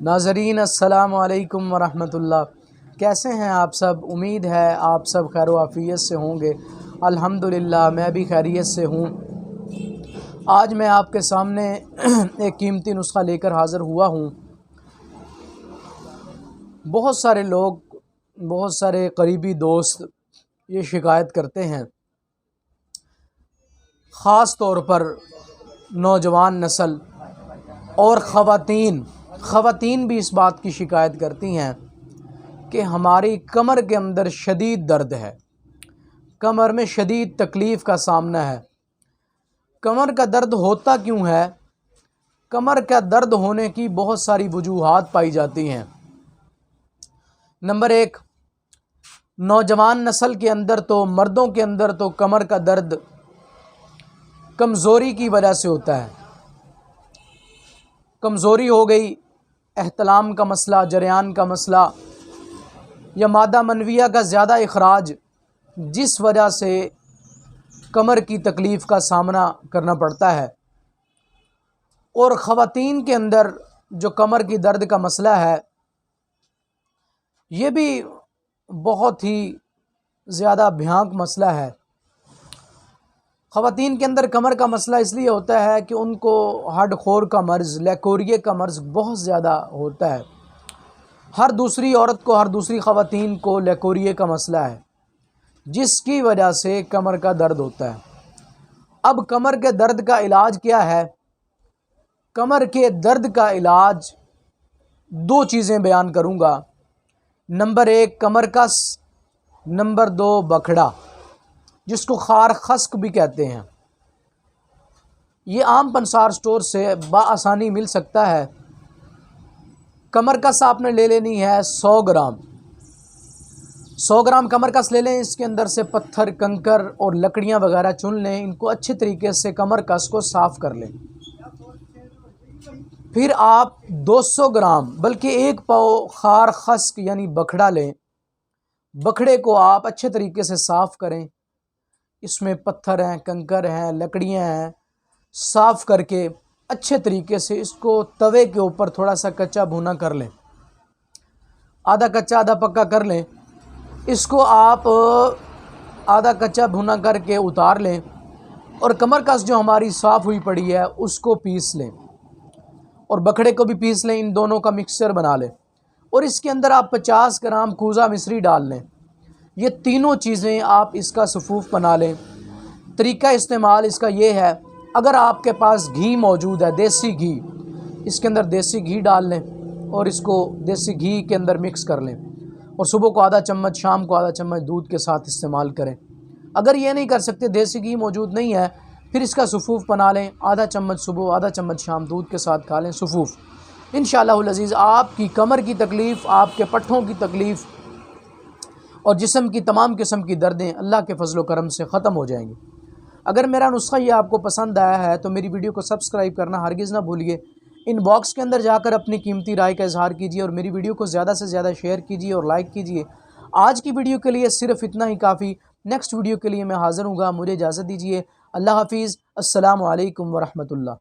नाज़रीन अस्सलाम वालेकुम वरहमतुल्लाह। कैसे हैं आप सब? उम्मीद है आप सब खैर आफ़ियत से होंगे। अल्हम्दुलिल्लाह मैं भी खैरियत से हूँ। आज मैं आपके सामने एक कीमती नुस्खा लेकर हाज़िर हुआ हूँ। बहुत सारे लोग, बहुत सारे करीबी दोस्त ये शिकायत करते हैं, ख़ास तौर पर नौजवान नस्ल और ख़वातीन भी इस बात की शिकायत करती हैं कि हमारी कमर के अंदर शदीद दर्द है, कमर में शदीद तकलीफ़ का सामना है। कमर का दर्द होता क्यों है? कमर का दर्द होने की बहुत सारी वजूहात पाई जाती हैं। नंबर एक, नौजवान नस्ल के अंदर तो, मर्दों के अंदर तो कमर का दर्द कमज़ोरी की वजह से होता है। कमज़ोरी हो गई, एहतलाम का मसला, जरियान का मसला या मादा मनविया का ज़्यादा इखराज, जिस वजह से कमर की तकलीफ़ का सामना करना पड़ता है। और ख़वातीन के अंदर जो कमर की दर्द का मसला है, ये भी बहुत ही ज़्यादा भयानक मसला है। ख़वातीन के अंदर कमर का मसला इसलिए होता है कि उनको हड्ड-खोर का मर्ज़, लेकोरिया का मर्ज़ बहुत ज़्यादा होता है। हर दूसरी औरत को, हर दूसरी ख़वातीन को लेकोरिया का मसला है, जिसकी वजह से कमर का दर्द होता है। अब कमर के दर्द का इलाज क्या है? कमर के दर्द का इलाज दो चीज़ें बयान करूँगा। नंबर एक, कमर कस। नंबर दो, बखड़ा, जिसको खार खस्क भी कहते हैं। ये आम पंसार स्टोर से बआसानी मिल सकता है। कमर कस आपने ले लेनी है 100 ग्राम। 100 ग्राम कमर कस ले लें। इसके अंदर से पत्थर, कंकर और लकड़ियां वगैरह चुन लें। इनको अच्छे तरीके से कमर कस को साफ़ कर लें। फिर आप 200 ग्राम बल्कि 1 पाव खार खस्क यानी बखड़ा लें। बखड़े को आप अच्छे तरीके से साफ़ करें। इसमें पत्थर हैं, कंकर हैं, लकड़ियां हैं। साफ़ करके अच्छे तरीके से इसको तवे के ऊपर थोड़ा सा कच्चा भुना कर लें। आधा कच्चा आधा पक्का कर लें। इसको आप आधा कच्चा भुना करके उतार लें और कमर कस जो हमारी साफ़ हुई पड़ी है उसको पीस लें और बखड़े को भी पीस लें। इन दोनों का मिक्सचर बना लें और इसके अंदर आप 50 ग्राम कूज़ा मिश्री डाल लें। ये तीनों चीज़ें आप इसका सफ़ूफ बना लें। तरीका इस्तेमाल इसका ये है, अगर आपके पास घी मौजूद है, देसी घी, इसके अंदर देसी घी डाल लें और इसको देसी घी के अंदर मिक्स कर लें और सुबह को आधा चम्मच, शाम को आधा चम्मच दूध के साथ इस्तेमाल करें। अगर ये नहीं कर सकते, देसी घी मौजूद नहीं है, फिर इसका सफ़ूफ बना लें। आधा चम्मच सुबह, आधा चम्मच शाम दूध के साथ खा लें सफ़ूफ। इंशाअल्लाहुल अज़ीज़ आपकी कमर की तकलीफ़, आपके पट्ठों की तकलीफ़ और जिस्म की तमाम किस्म की दर्दें अल्लाह के फजल करम से ख़त्म हो जाएंगी। अगर मेरा नुस्खा ये आपको पसंद आया है तो मेरी वीडियो को सब्सक्राइब करना हरगिज़ ना भूलिए। इनबॉक्स के अंदर जाकर अपनी कीमती राय का इजहार कीजिए और मेरी वीडियो को ज़्यादा से ज़्यादा शेयर कीजिए और लाइक कीजिए। आज की वीडियो के लिए सिर्फ इतना ही काफ़ी। नेक्स्ट वीडियो के लिए मैं हाज़िर हूँगा। मुझे इजाज़त दीजिए। अल्लाह हाफ़िज़। अस्सलामु अलैकुम वरहमतुल्लाह।